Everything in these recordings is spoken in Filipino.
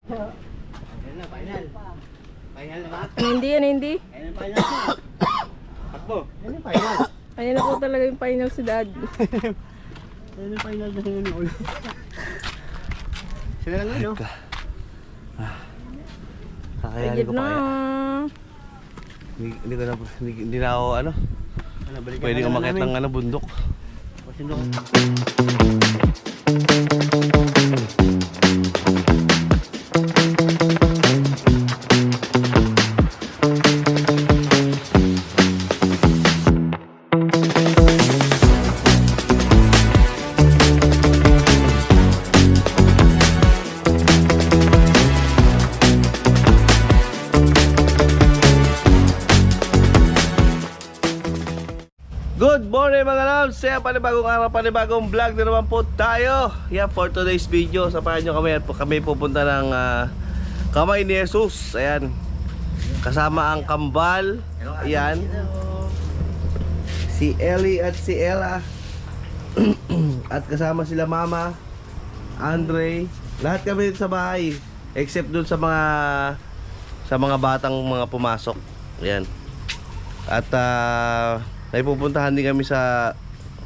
Ayan na, final. Final na ba? Hindi yan, hindi. Ayan ang final. Takbo. Ayan ang final. Ayan na po talaga yung final si Dad. Ayan ang final na yung ulo. Sila lang yun, no? Kakayanin Ayun ko na. pa kaya. Hindi na ako ano. Ano, balikan Pwede na umakyat namin. ng ano, bundok. O, sino? Good morning mga loves! Saya panibagong araw, panibagong vlog na naman po tayo. Yeah, for today's video, samahan nyo kami at kami pupunta ng Kamay ni Jesus. Ayan, kasama ang kambal. Ayan, si Ellie at si Ella. At kasama sila Mama, Andre. Lahat kami dito sa bahay, except dun sa mga batang mga pumasok. Ayan. At may pupuntahan din kami sa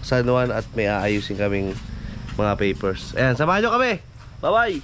San Juan at may aayusin kaming mga papers. Ayan, samahan nyo kami. Bye-bye!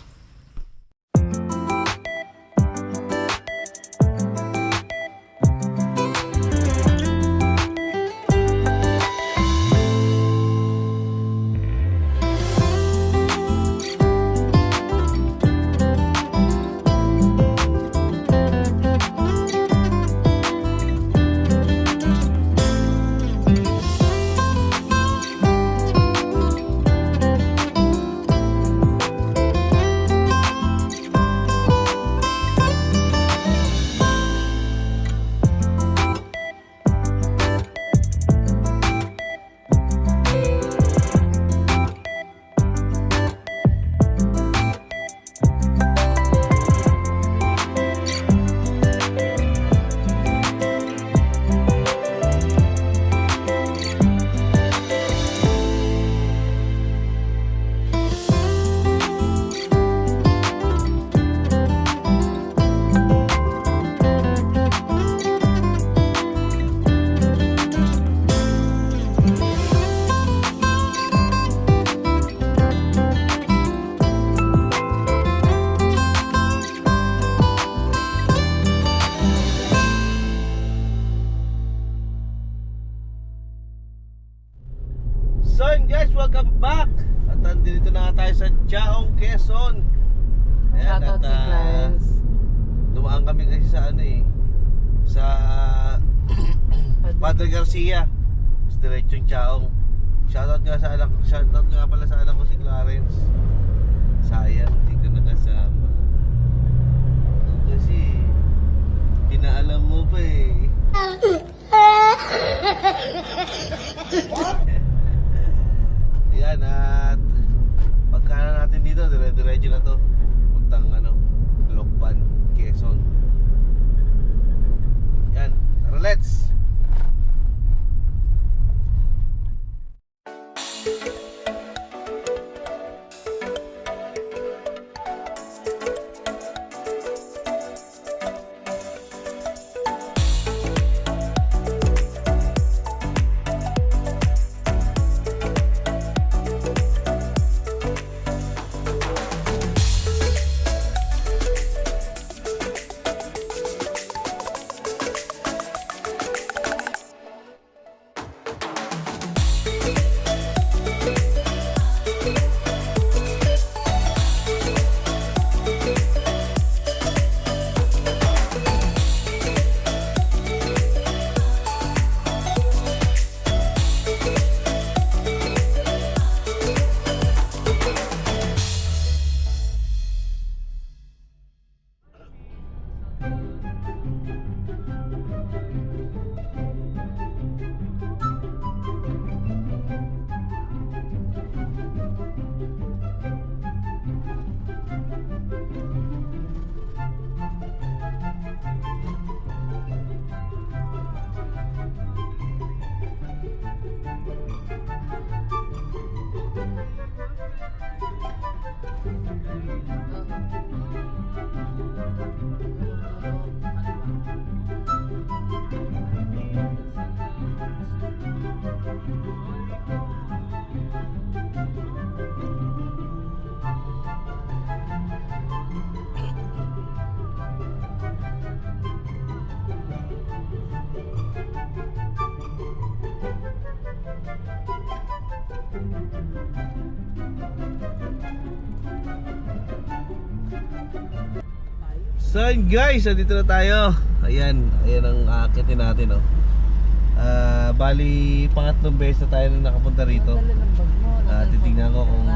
So yun guys, welcome back. At nandito na nga tayo sa Chaong, Quezon. Ayan, Shoutout to Clarence. dumaan kami kasi sa ano sa Padre Garcia. Sa diretsong Chaong. Shoutout nga pala sa anak ko si Clarence. Sayang, hindi ko nakasama. Kasi pinaalam mo pa eh. Yan, at pagkana natin dito, dire-diretso na to puntang Lokban, Quezon. Yan, tara let's! So yun guys, nandito na tayo. Ayan, ayan ang aakitin natin, oh. Bali, pangatlong beses na tayo na nakapunta rito. Titignan ko kung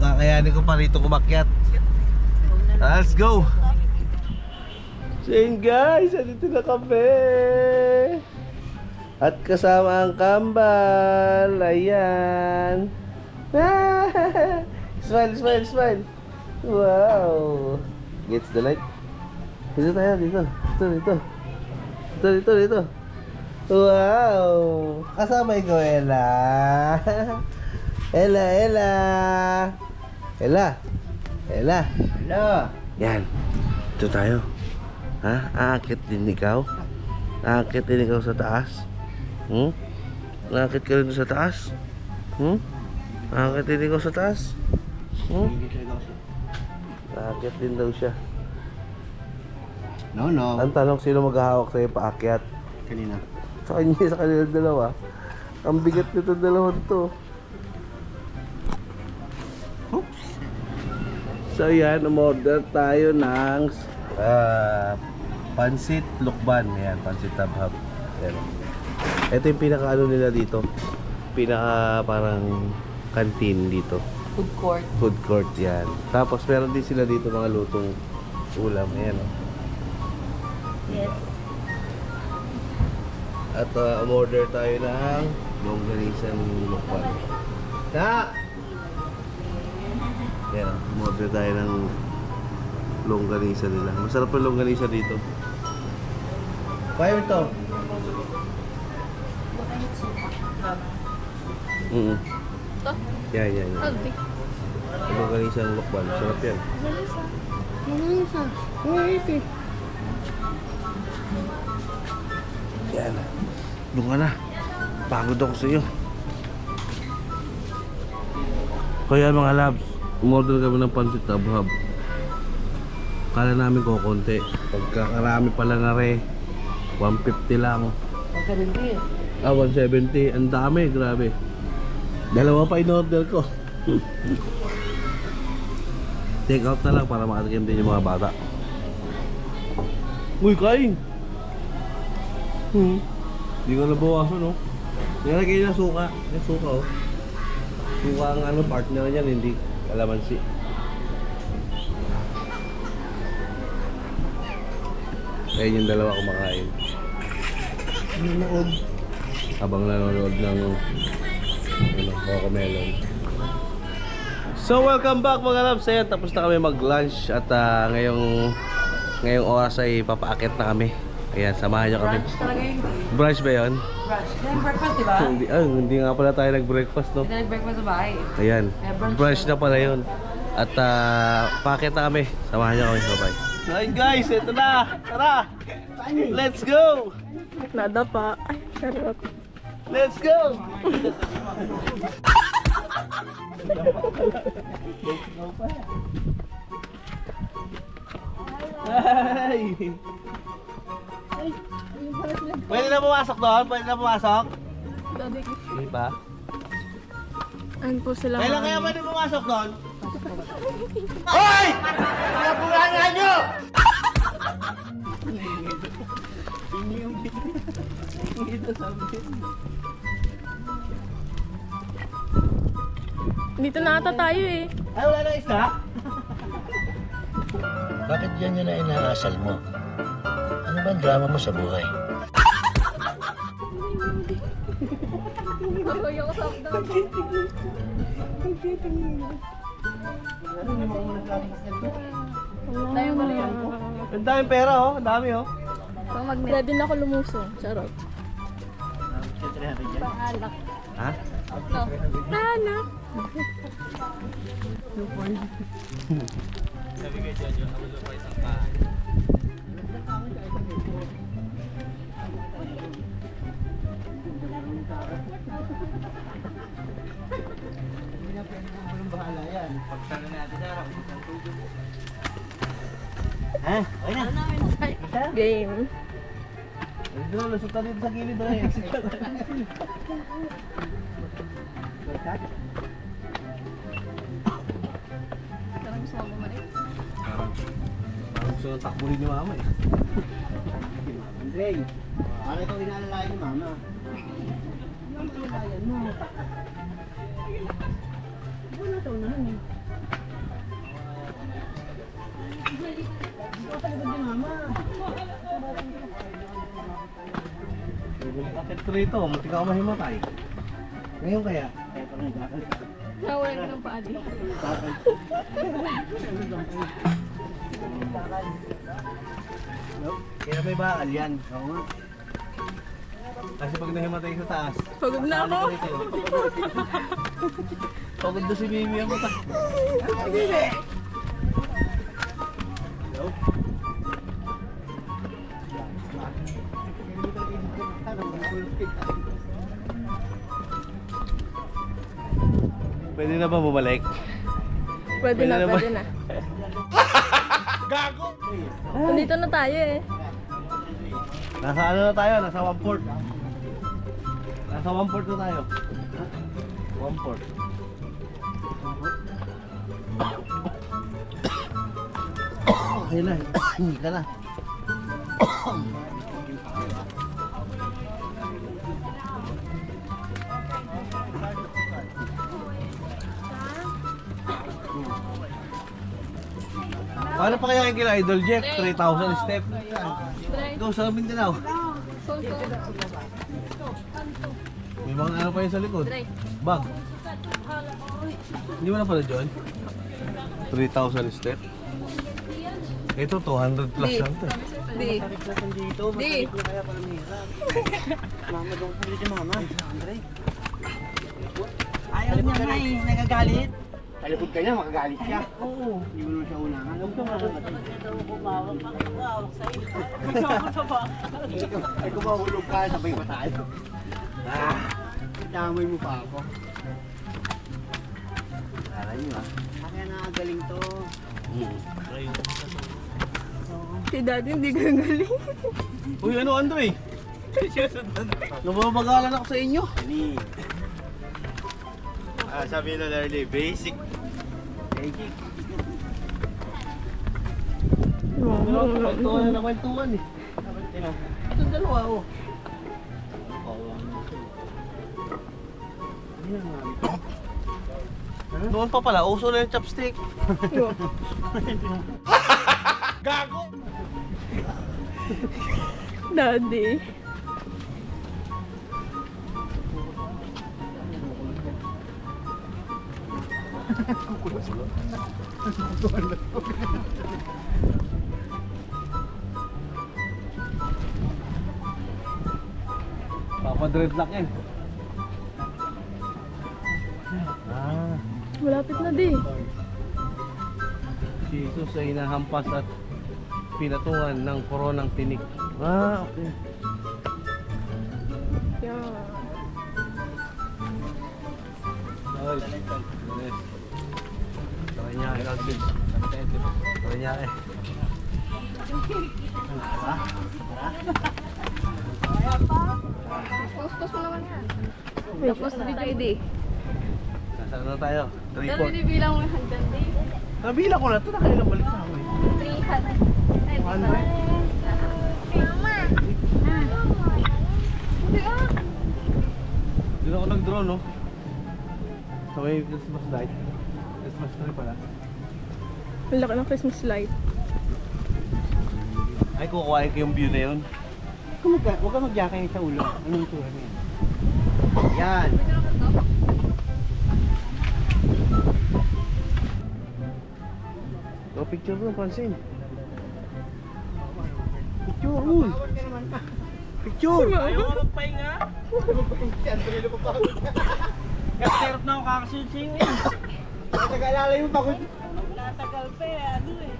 kakayanin ko pa rito kumakyat. Let's go! So yun guys, nandito na kami. At kasama ang kambal. Ayan. Smile, smile, smile. Wow. Gets the light. Dito tayo, dito. Dito. Wow. Kasama ikaw, Ella. Ella. Yan. Dito tayo. Ha? Aakit din ikaw? Aakit din ikaw sa taas? Aakit ka rin sa taas? Aakit din ikaw sa taas? Aakit din daw siya. No. Ang tanong, sino maghahawak sa'yo paakyat? Kanina. Sa kanya, sa kanilang dalawa. Ang bigat nito dalawang to. Oops. So yan, umorder tayo ng pansit lukban. Ayan, pansit tabhab. Ayan. Ito yung pinaka ano nila dito. Pinaka parang canteen dito. Food court, yan. Tapos meron din sila dito mga lutong ulam. Ayan, oh. Yes. At umorder tayo ng longganisang lukban. Yan, umorder tayo ng longganisa nila. Masarap yung longganisa dito. Kaya ito? Ito? Yan. Aldi. Longganisang lukban. Sarap yan. Ito. Yan. Doon ka na. Pagod ako sa iyo. Kaya mga labs, umorder kami ng pansit tabhab. Kala namin kukunti. Pagkakarami pala na re, 150 lang. 170. Ang dami, grabe. Dalawa pa in-order ko. Take out na lang para makatikim din yung mga bata. Uy, kain! Hindi ko nabawasan, no? Nilagay na suka. Yung suka, oh. Suka ang ano, partner niyan, hindi kalamansi. Ayun yung dalawa kumakain. Nanood. Habang nanonood ng Cocomelon. So welcome back mga loves. Ayan, tapos na kami mag-lunch. At ngayong oras ay papaakit na kami. Ayan, samahan nyo kami. Brunch talaga yun. Brunch ba yun? Brunch. Then breakfast, di ba? Hindi nga pala tayo nag-breakfast, no? Hindi nag-breakfast sa bahay. Ayan, brunch brunch na pala yun. At paakit na kami. Samahan nyo kami. Bye-bye. Alright guys, ito na. Tara! Let's go! Nada pa. Ay, charot. Let's go! Ay! Pwede na pumasok doon? Pwede na pumasok? Daddy. Hindi ba? Ano po sila? Kailan kaya pwede pumasok doon? Hoy! Pinabulangan nyo! Dito na ata tayo eh. Ay, wala na isda? Bakit yan yun na inaasal mo? Ano ba ang drama mo sa buhay? Ay, ako sa Ang daming pera, oh. Ang dami, oh. Pwede na ako lumusong. Charot. Ha? Anak. Ha? Okay na. Game. Dito na, lusot na dito sa gilid na yan. Parang Gusto nang takbuhin ni mama eh. Ray, ano itong inaalalayan ni mama? Bakit rito? Munti ka ako mahimatay. Ngayon kaya? Nawala ka ng paali. Kaya may bakal yan. Oo nga. Kasi pag nahimatay sa taas, Pagod na ako. pagod na si Mimi ang mata. Pwede na ba bumalik? Pwede na, Pwede na ba? pwede na. Gago! Nandito na tayo eh. Nasa ano na tayo? Nasa 1/4. Nasa 1/4 na tayo. 1/4. Okay na. Hindi ka na. Paano pa kaya yung kila Idol Jeff? 3,000 step. Ikaw sa Mindanao. May mga ano pa yun sa likod. Bag. Hindi mo na pala John? 3,000 step. Ito 200 plus lang to. Di. Di. Mama, doon ko ulit yung mama. Andre. Ayaw niya nga eh, nagagalit. Talipod ka niya, makagalit siya. Oo. Hindi mo naman siya unahan. Huwag ka makakawak sa'yo. Ay, kung mahulog ka, sabay pa tayo. Itamoy mo pa ako. Kala niyo ah. Kaya nakagaling to. Si daddy hindi gagaling. Uy, ano Andre? Nababagalan ako sa inyo. Sabi na early, basic. Basic. Kwentuhan na kwentuhan eh. Ito dalawa oh. Noon pa pala, uso na yung chopstick. Daddy. Papa dreadlock yan. Ah, Malapit na di. si Jesus ay nahampas at pinatungan ng koronang tinik. Ah, okay. Yan. Nice. Tara niya, Alvin. Tara niya eh. Tapos mo naman yan. Tapos na tayo di. Nasaan na tayo? Pero 3-4. binibilang mo yung hanggang di. Nabilang ko na ito, nakailang balik sa ako eh. 300. Ay, 100. Mama! Hindi ah! Doon ako nag-drone no? Sa may Christmas light. Christmas tree pala. Ang laki ng Christmas light. Ay, kukuhain ko yung view na yun. Huwag ka magyakay sa ulo. Anong tura niya? Yan. O, picture ko, pansin. Picture, uy. Picture. Ayaw nga magpahinga. Kasirap na ako kakasunsing eh. Nag-aalalay mo pagod. Natagal pa eh, ano eh.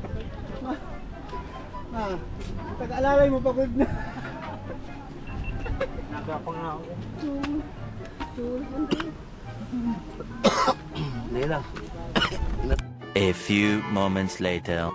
Nag-aalalay mo pagod na. Nagapa nga ako. Hindi lang. A few moments later.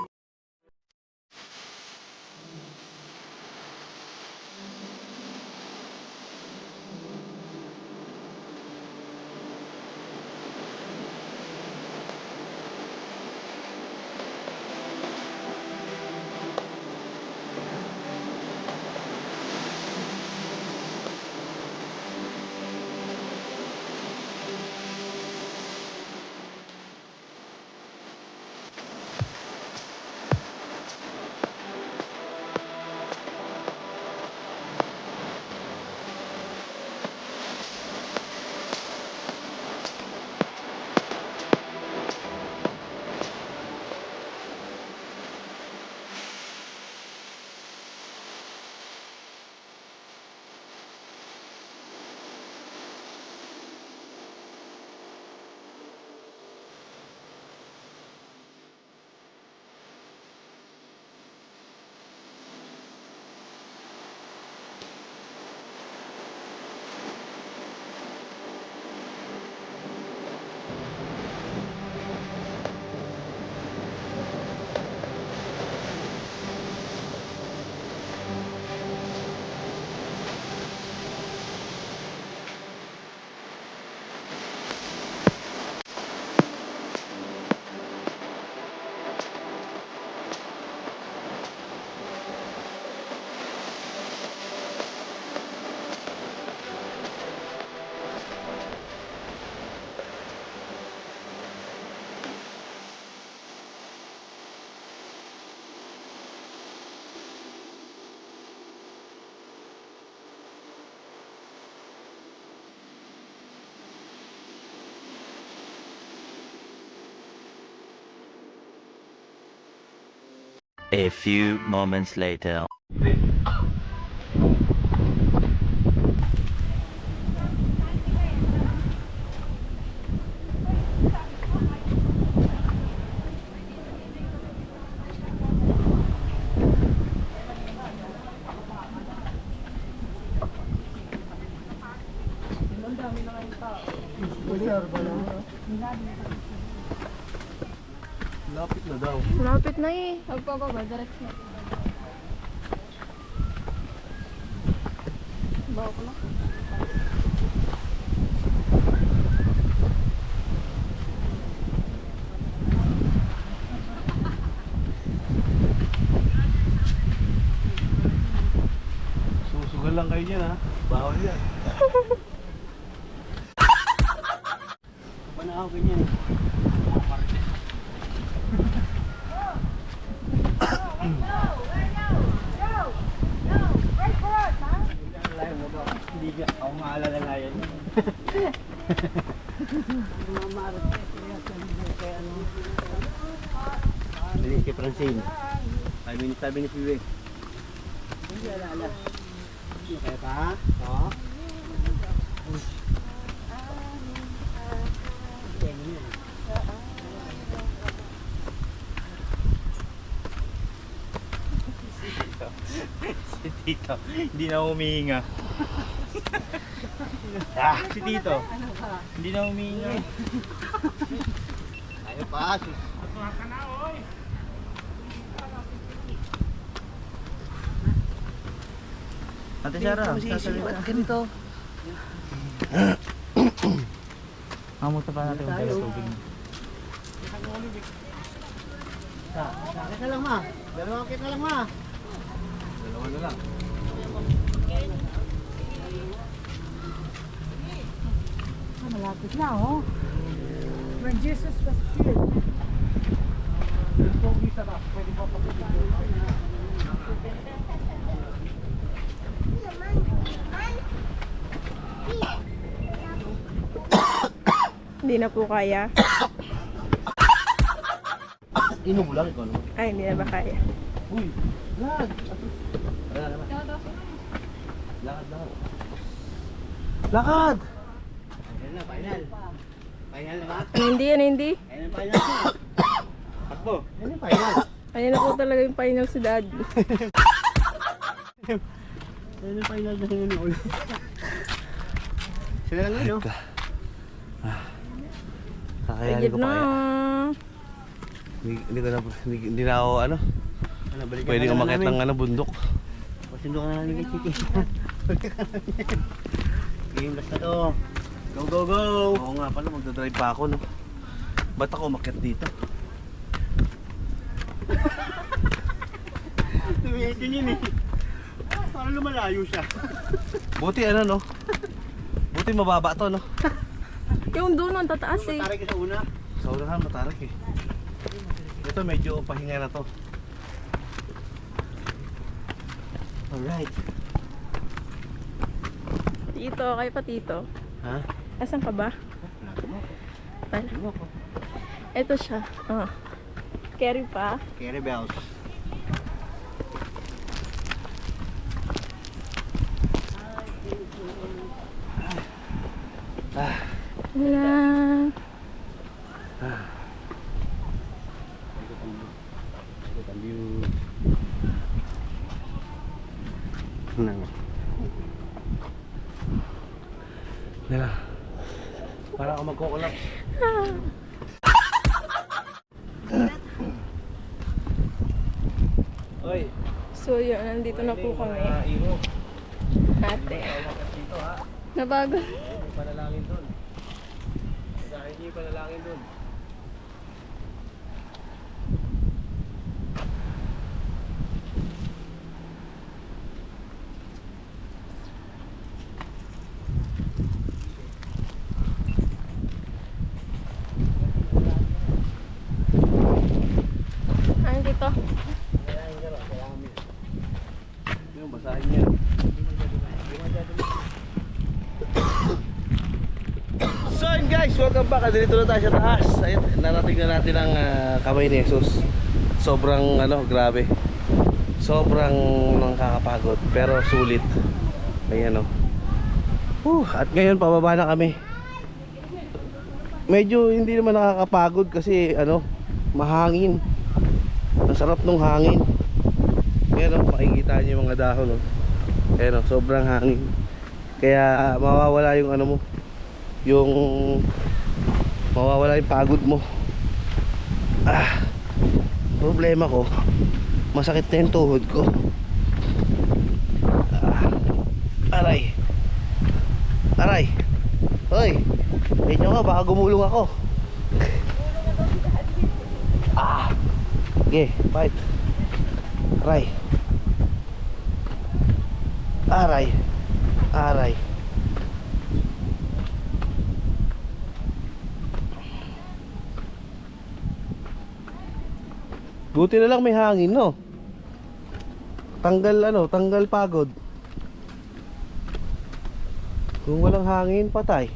A few moments later. Lapit na daw. Malapit na eh. Magpababa, direct na. Bawa ko na. Susugal lang kayo dyan ha. Bawal yan. Panakaw ganyan. Hindi ka, ako maalala na yan. Bilis kay Francine. 5 minutes sabi ni Piwe. Hindi alala. Kaya pa? Oo. Si Tito, hindi na humihinga. Si Tito, hindi na humihinga. Ayaw pa, sus. Ate Sarah, Ba't ganito? Hamuta pa natin yung tubig. Sakit na lang ma. Dalawang kit na lang ma. Dalawa na lang. Malapit na, oh. When Jesus was killed. Hindi na po kaya. Ino mo lang ikaw naman. Ay, hindi na ba kaya? Uy! Lag! Wala naman. Lakad. Lakad! Final na, final. Final na ba? Hindi yan, hindi. Ayan ang final na. Takbo. Ayan ang final. Ayan na po talaga yung final si Dad. Ayan ang final na sila ulo. Sila lang ano? Kakayanin Ayun ko na. pa kaya. Hindi na ako ano. Ano, balikan Pwede ka na umakyat namin. ng bundok. Pasundo ka na namin kay Chiki. Game last na to. Go, go, go! Oo nga pala, magdadrive pa ako no. Ba't ako umakyat dito? Tumitin yun eh. Parang lumalayo siya. Buti ano no? Buti mababa to no? Yung doon ang tataas eh. Mataray ka sa una. Sa unahan matarik eh. Ito medyo pahinga na to. Alright. Tito, kayo pa tito. Ha? Asan ka ba? Pala. Ito siya. Oh. Carry pa. Carry bells. Wala. Nila. Para ako magko-collapse. Oy, So yun, nandito na po kami. Ate. Nabago. Panalangin doon. Dahil hindi panalangin doon. Ano dito? Yung basahin niya. So yun guys, welcome back. Dito na tayo sa taas. Ayun, narating na natin ang kamay ni Jesus. sobrang grabe. Sobrang nakakapagod pero sulit. Ayan at ngayon pababa na kami. Medyo hindi naman nakakapagod kasi mahangin. Ang sarap nung hangin. Ayan makikita niyo yung mga dahon Ayan sobrang hangin. Kaya mawawala yung yung mawawala yung pagod mo. Problema ko, masakit na yung tuhod ko. Aray. Hoy, tingnan nyo nga, baka gumulong ako. Okay, fight. Aray. Buti na lang may hangin, no? Tanggal pagod. Kung walang hangin, patay.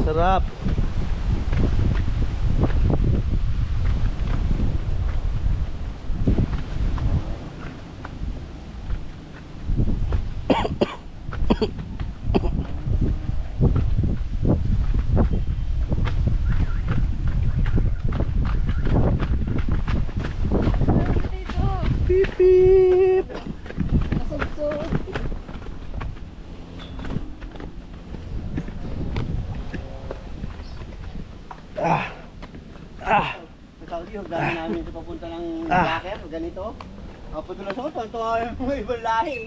Sarap. Beep beep. Saudi, yung dami namin sa papunta ng Blacker, ganito. Papunta sa ito, ito ay mga ibang lahi.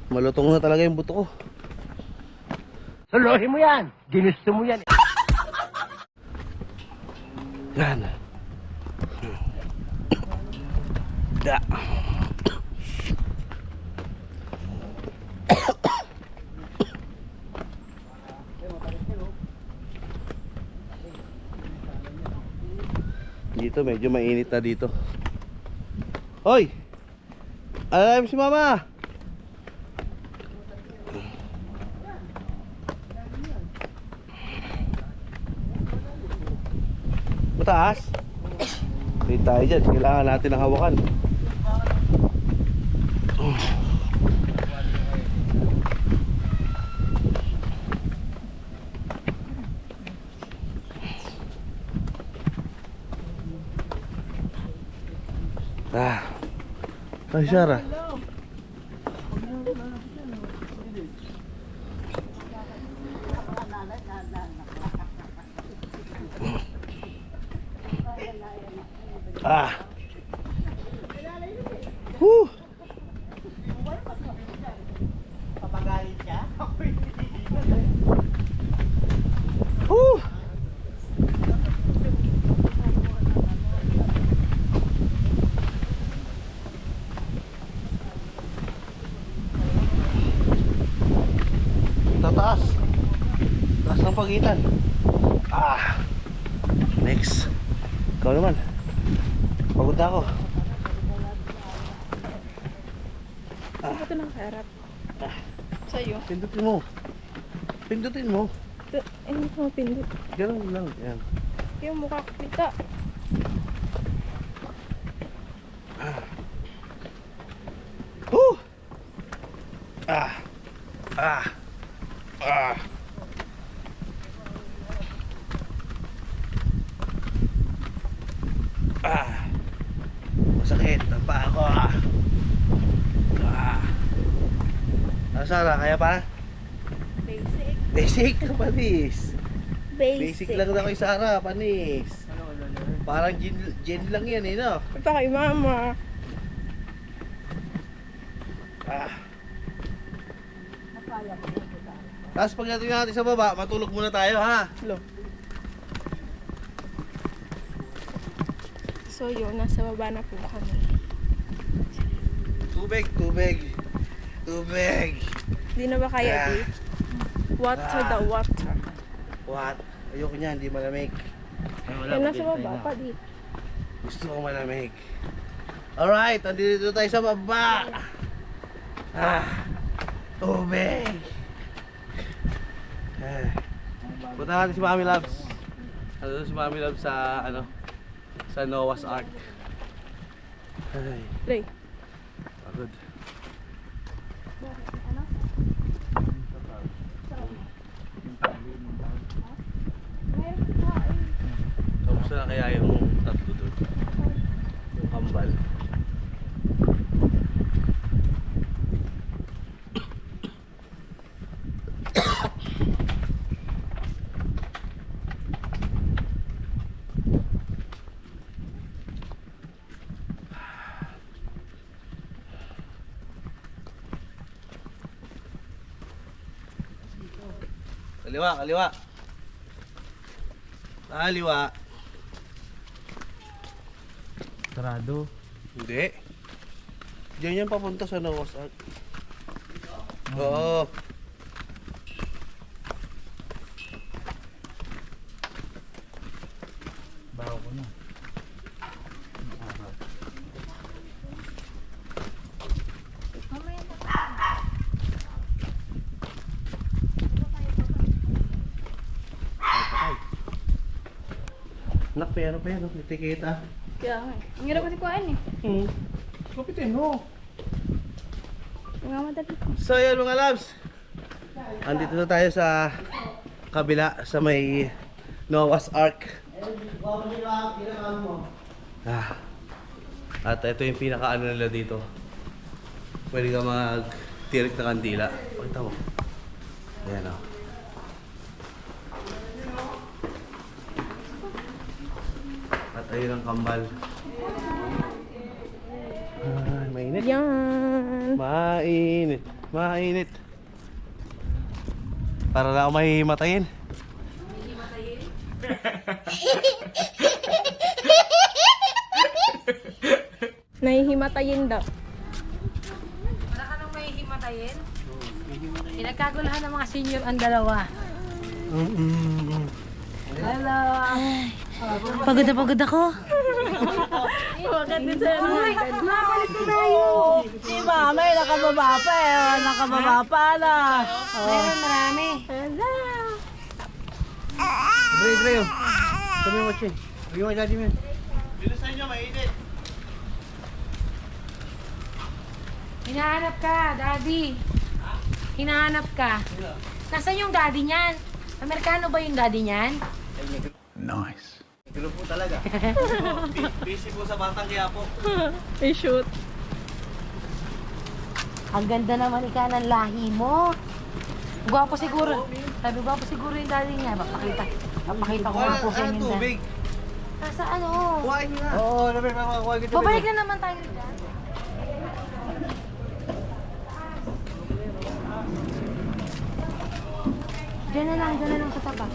Malutong na talaga yung buto ko. Salohin mo yan! Ginusto mo yan! Yan. Dito medyo mainit na dito. Hoy! Alam si mama! Mataas? Hindi tayo dyan. Kailangan natin ng hawakan. Ay, Sarah. Papagalit siya? Taas ng pagitan. Next. Ikaw naman. Pagod na ako. Ito ng harap. Sa'yo. Pindutin mo. Hindi ko mapindot. Ganun lang. Yan. Yung mukha ko kita. Masakit ang paa ko. Sarah, kaya pa? Basic panis. Basic lang na kay Sarah, panis. Parang gin lang yan no? Ito kay mama. Tapos pagdating natin sa baba, matulog muna tayo ha. So yun, nasa baba na po kami. Tubig, tubig. Tubig. Hindi na ba kaya, Ah. di? Water the water. What? Ayoko niyan, hindi malamig. Yan nasa baba pa, di. Gusto ko malamig. Alright, andito tayo sa baba. Tubig. Punta natin si Mami Labs. Ano si Mami Labs sa sa Noah's Ark. Ay, Ray. pagod. Kamusta na kaya yung tatlo doon? Yung kambal. Kaliwa, kaliwa. Kaliwa. Sarado. Hindi. Diyan yan papunta sa Noah's Ark. Oo. Bago ko na. Nak, pero, may tikita. Kaya nga eh. Ang hirap kasi kuhain eh. Kapitin mo. Nga madali. So yan mga loves. Andito na tayo sa kabila sa may Noah's Ark. At ito yung pinaka-ano nila dito. Pwede ka mag-tirik na kandila. Pakita mo. Ayan o. At ayun ang kambal. Mainit. Yan. Mainit. Mainit. Para na ako mahihimatayin. Nahihimatayin daw. Wala ka nang may himatayin? Pinagkagulahan ng mga senior ang dalawa. Hello! Pagod na pagod ako. Bakit din sa'yo naman? Napalit ko tayo! Si Mama, nakababa pa eh. Nakababa pa na. Meron marami. Hello. Dre. Sabi mo, Che. Sabi mo, daddy mo. Dito sa inyo, mainit. Hinahanap ka, daddy. Hinahanap ka. Nasaan yung daddy niyan? Amerikano ba yung daddy niyan? Gulo po talaga. Busy po sa Batang Quiapo. I-shoot. Ang ganda naman ika ng lahi mo. Gwapo siguro. Sabi gwapo siguro yung daddy niya. Papakita ko nga po sa inyo. Tubig. Nasa ano? Kuhain nyo na. Oo, namin, makakuha kita. Babalik na naman tayo dyan. Diyan na lang sa tapat.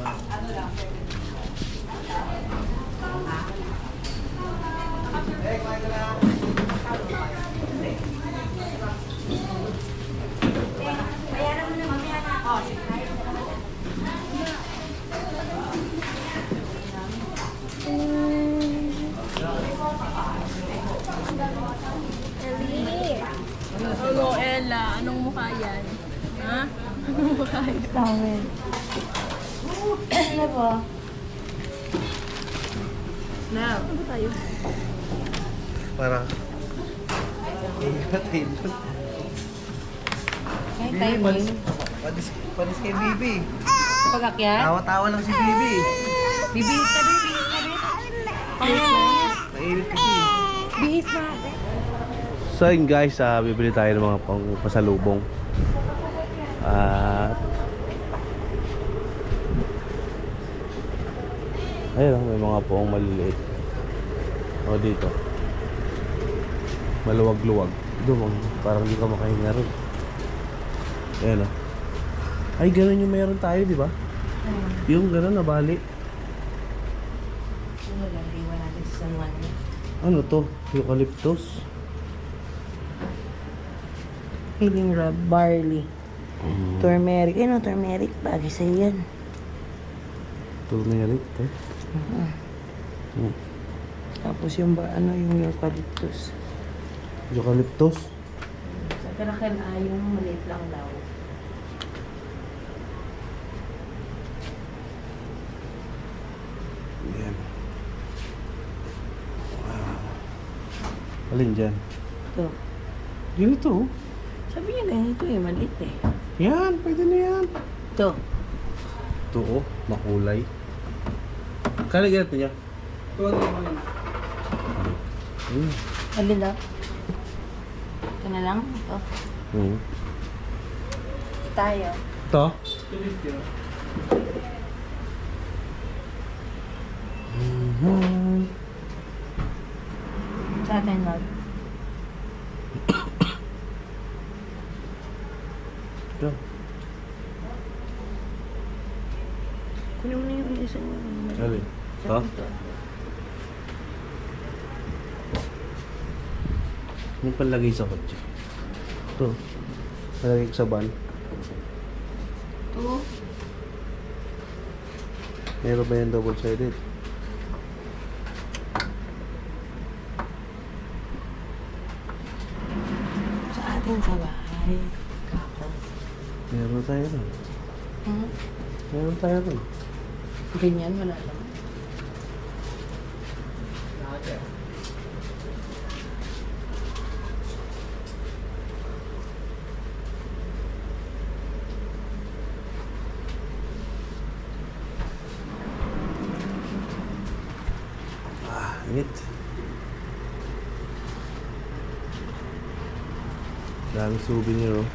Hello, Ella. Anong mukha yan? Ha? Anong mukha yan? Dami. Ano ba? Now. Ano ba tayo? Para. Ihatin. Kahit tayo mo yun. Panis kay Bibi. Pag-akyat? Tawa-tawa lang si Bibi. Bibihis na, bibihis na, Mainit kasi. bihis na. So yun guys, bibili tayo ng mga pasalubong. At ayun, may mga poong maliliit. O dito. Maluwag-luwag. Doon, parang hindi ka makahinga rin. Ayan o. Ay, ganun yung meron tayo, di ba? Yung ganun, nabali. Ano to? Eucalyptus. Healing rub, barley. Turmeric. Ayun, turmeric. Bagay sa'yo yan. Turmeric, eh. Tapos yung yung eucalyptus. Eucalyptus. Sa karakan ay yung maliit lang daw. Yan. Alin dyan? Ito. Ganito. Sabi niya ganito eh, maliit eh. Yan, pwede na yan. Ito. Ito oh, makulay. Kaya ganito niya? Alin daw? Ito na lang. Ito. Tayo. Ito? Sa atin mag. Ito. Kunin mo na yung isang Alin? Ito? ito. Yung panlagay sa kotse. Ito. Palagay ko sa van. Ito. Meron ba yan double-sided? Sa atin sa bahay. Meron tayo nun. Hmm? Meron tayo nun. Ganyan, wala naman. Init. Dami souvenir oh.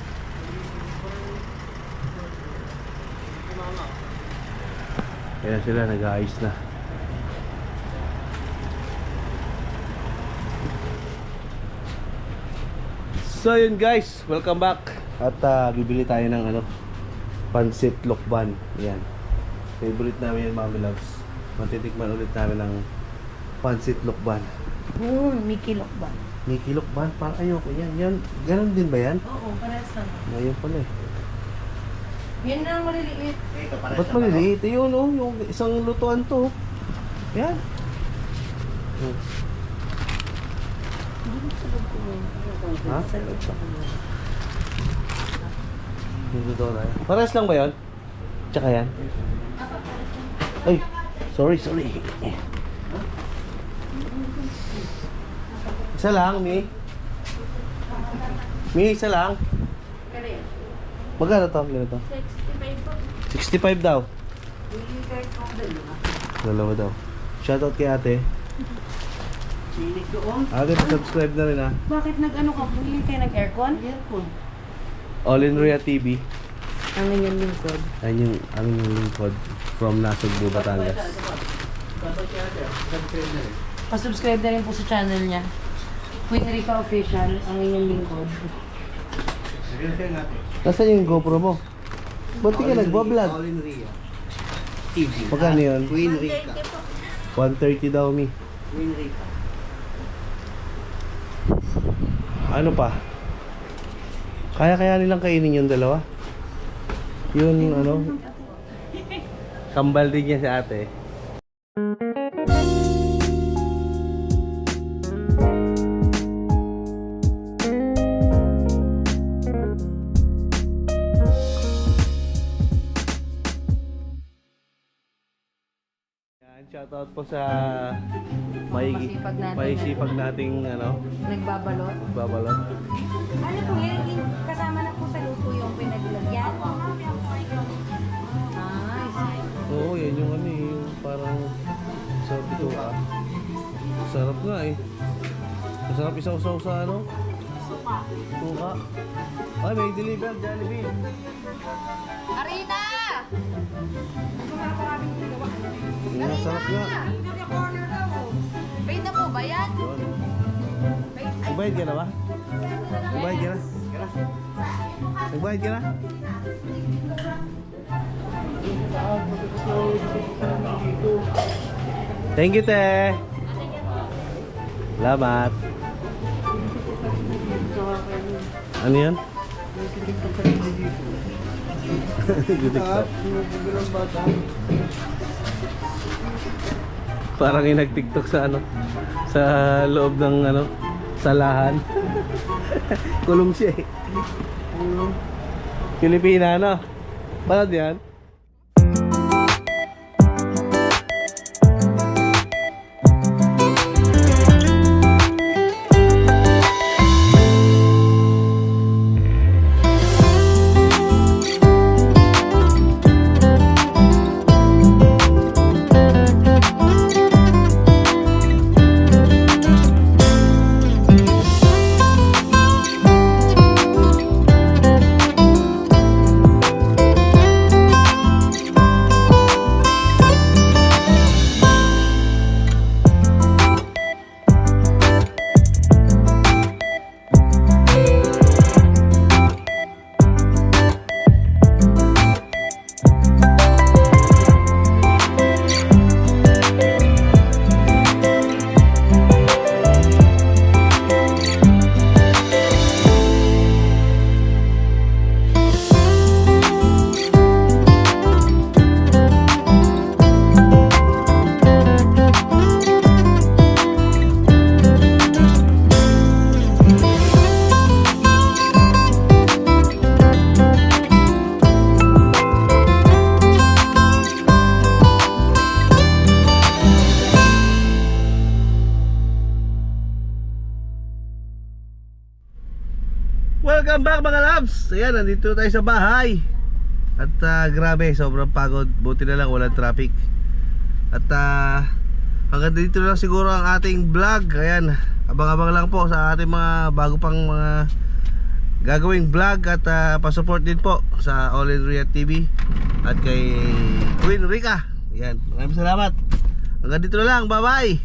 Kaya sila nag-aayos na. So yun guys, welcome back. At bibili tayo ng pancit lokban. Yan. Favorite namin yan, Mami Loves. Matitikman ulit namin ng pancit lokban. Mickey Lock ba? Mickey lokban, parang ayoko yan. Yan, ganun din ba yan? Oo, parehas lang. Ngayon pala eh. Yan na ang maliliit. Ba't maliliit? Yun oh, yung isang lutuan to. Yan. Ha? Sa loob pa ko. Yung lutuan na yan. Pares lang ba yun? Tsaka yan? Ay, sorry. Isa lang, Mi. Mi, isa lang. Magkano to? Magkano to? 65 po. 65 daw. Dalawa daw. Shoutout kay ate. Ate, subscribe na rin ha. Bakit nag-ano ka? Bumili kayo nag-aircon? Aircon. All in Ria TV. Ang inyong lingkod. Ayun yung aming lingkod from Nasugbu, Batangas. Pa-subscribe na rin po sa channel niya. Queen Rica Official, ang inyong lingkod. Nasaan yung GoPro mo? Ba't di ka nagbablog? All in Ria. TV. Magkano yun? Queen Rica. 130 daw, Mi. Queen Rica. Ano pa? Kaya nilang kainin yung dalawa? Yun, kambal din niya si ate. Shoutout po sa maisipag nating Nagbabalot. babalot. Ano po yan? Kasama na po sa luto yung pinaglagyan. Nice. Oo, yan yung yung parang sarap ito sarap nga eh. Masarap isaw-saw sa Suka. Suka. Ay, may deliver, Jollibee. Arina! Yung sarap nga. Wait na po ba yan? Yun. Nagbayad ka na ba? Nagbayad ka na? Nagbayad ka na? Thank you, te. Salamat. Ano yan? nagtitiktok sa hindi dito. TikTok. Bilang bata. Parang yung nag-TikTok sa ano, sa loob ng ano, salahan. Kulong siya eh. Pilipina no? Parang yan. Welcome back mga loves. Ayan, nandito tayo sa bahay. At grabe, sobrang pagod. Buti na lang walang traffic. At hanggang dito lang siguro ang ating vlog. Ayan, abang-abang lang po sa ating mga bago pang mga gagawing vlog. At pasupport din po sa All in Riyadh TV at kay Queen Rica. Ayan, maraming salamat. Hanggang dito na lang, bye bye.